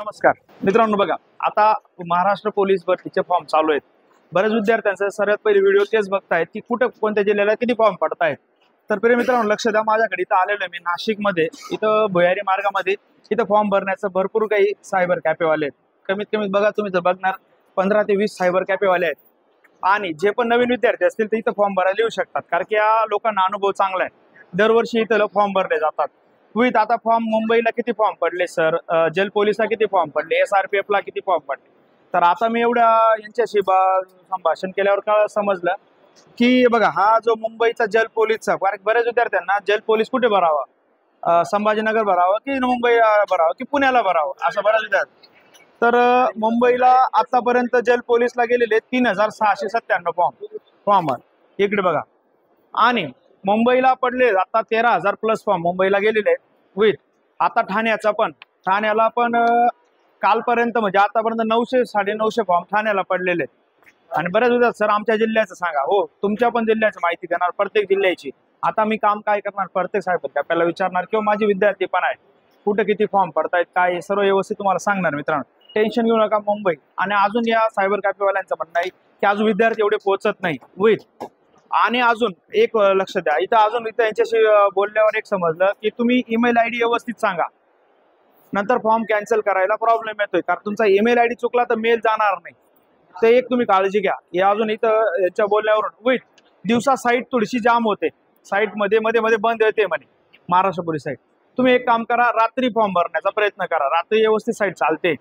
नमस्कार मित्रांनो, बघा आता महाराष्ट्र पोलीस भरतीचे फॉर्म चालू आहेत। बरेच विद्यार्थ्यांचा सर्वात पहिले व्हिडिओ तेच बघतायत की कुठे कोणत्या जिल्ह्याला किती फॉर्म पडतायत। तर प्रिय मित्रांनो, लक्ष द्या, माझ्याकडे इथं आलेलो मी नाशिकमध्ये, इथं भुयारी मार्गामध्ये इथं फॉर्म भरण्याचं भरपूर काही सायबर कॅफेवाले आहेत। कमीत कमी बघा तुम्ही जर बघणार 15 ते 20 सायबर कॅफेवाले आहेत। आणि जे पण नवीन विद्यार्थी असतील ते इथं फॉर्म भरायला येऊ शकतात, कारण की या लोकांना अनुभव चांगला आहे। दरवर्षी इथं फॉर्म भरले जातात। विथ आता फॉर्म मुंबईला किती फॉर्म पडले सर, जल पोलिसला किती फॉर्म पडले, SRPF ला किती फॉर्म पडले। तर आता मी एवढ्या यांच्याशी संभाषण केल्यावर काय समजलं की बघा, हा जो मुंबईचा जल पोलीसचा, बऱ्याच विद्यार्थ्यांना जल पोलीस कुठे भरावा, संभाजीनगर भरावं की मुंबई भरावं की पुण्याला भरावं, असं बऱ्याच विद्यार्थी। तर मुंबईला आतापर्यंत जल पोलीसला गेलेले 3697 फॉर्म इकडे बघा। आणि मुंबईला पडले आता 13,000 प्लस फॉर्म मुंबईला गेलेले आहेत। विथ आता ठाण्याला पण कालपर्यंत म्हणजे आतापर्यंत 900 950 फॉर्म ठाण्याला पडलेले आहेत। आणि बऱ्याच विद्यार्थी सर आमच्या जिल्ह्याचं सांगा, हो तुमच्या पण जिल्ह्याची माहिती देणार, प्रत्येक जिल्ह्याची। आता मी काम काय करणार, प्रत्येक साहेब आपल्याला विचारणार किंवा माझे विद्यार्थी पण आहे कुठे किती फॉर्म पडतायत, काय सर्व व्यवस्थित तुम्हाला सांगणार। मित्रांनो, टेन्शन घेऊ नका। मुंबई आणि अजून या सायबर कॅफेवाल्यांचं म्हणणं आहे की अजून विद्यार्थी एवढे पोहोचत नाही। विथ आणि अजून एक लक्ष द्या, इथं यांच्याशी बोलल्यावर एक समजलं की तुम्ही ईमेल ID व्यवस्थित सांगा, नंतर फॉर्म कॅन्सल करायला प्रॉब्लेम येतोय, कारण तुमचा ईमेल ID चुकला तर मेल जाणार नाही। ते एक तुम्ही काळजी घ्या। हे अजून इथं याच्या बोलल्यावरून विथ दिवसा साईट थोडीशी जाम होते, साईट मध्ये बंद येते म्हणे महाराष्ट्र पोलीस साईट। तुम्ही एक काम करा, रात्री फॉर्म भरण्याचा प्रयत्न करा, रात्री व्यवस्थित साईट चालते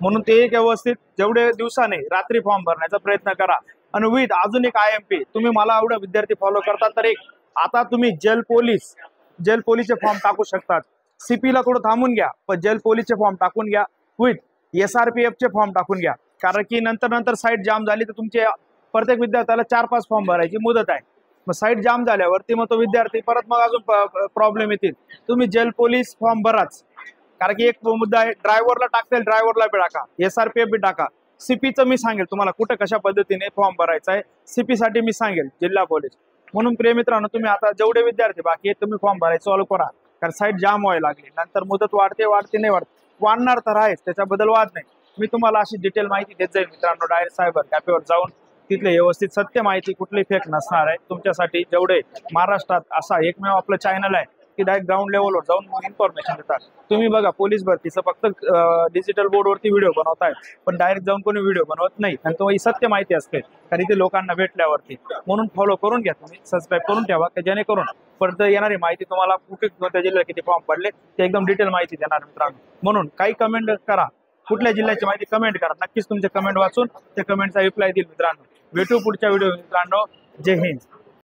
म्हणून ते एक व्यवस्थित जेवढे दिवसाने रात्री फॉर्म भरण्याचा प्रयत्न करा। आणि विथ अजून एक IMP, तुम्ही मला एवढं विद्यार्थी फॉलो करतात तर एक आता तुम्ही जल पोलीसचे फॉर्म टाकू शकतात। CP ला थोडं थांबून घ्या, पण जल पोलीसचे फॉर्म टाकून घ्या। विथ SRPF चे फॉर्म टाकून घ्या, कारण की नंतर साईट जाम झाली तर तुमचे प्रत्येक विद्यार्थ्याला 4-5 फॉर्म भरायची मुदत आहे। मग साईट जाम झाल्यावरती मग तो विद्यार्थी परत मग अजून प्रॉब्लेम येतील। तुम्ही जल पोलीस फॉर्म भराच, कारण की एक मुद्दा आहे, ड्रायव्हरला टाकतील, ड्रायव्हरला बी टाका, SRPF बी टाका। CPचं मी सांगेल तुम्हाला कुठं कशा पद्धतीने फॉर्म भरायचा आहे, CP साठी मी सांगेल जिल्हा पोलीस। म्हणून प्रिय मित्रांनो, तुम्ही आता जेवढे विद्यार्थी बाकी आहेत तुम्ही फॉर्म भरायचं चालू करा, कारण साईट जाम व्हायला लागली, नंतर मुदत वाढते नाही वाढणार तर आहेच, त्याच्याबद्दल वाद नाही। मी तुम्हाला अशी डिटेल माहिती देत जाईल मित्रांनो, डायरेक्ट सायबर कॅफेवर जाऊन तिथले व्यवस्थित सत्य माहिती कुठली फेक नसणार आहे तुमच्यासाठी। जेवढे महाराष्ट्रात असा एकमेव आपलं चॅनल आहे की डायरेक्ट ग्राउंड लेवलवर जाऊन इन्फॉर्मेशन देतात। तुम्ही बघा, पोलीस भरतीचं फक्त डिजिटल बोर्डवरती व्हिडिओ बनवताय, पण डायरेक्ट जाऊन कोणी व्हिडिओ बनवत नाही, आणि तुम्हाला सत्य माहिती असते कारण ते लोकांना भेटल्यावरती। म्हणून फॉलो करून घ्या, तुम्ही सबस्क्राईब करून ठेवा, की जेणेकरून परत येणारी माहिती तुम्हाला कुठे कोणत्या जिल्ह्यात किती फॉर्म पडले ते एकदम डिटेल माहिती देणार मित्रांनो। म्हणून काही कमेंट करा, कुठल्या जिल्ह्याची माहिती कमेंट करा, नक्कीच तुमचे कमेंट वाचून त्या कमेंटचा रिप्लाय देईल मित्रांनो। भेटू पुढच्या व्हिडिओ मित्रांनो, जय हिंद।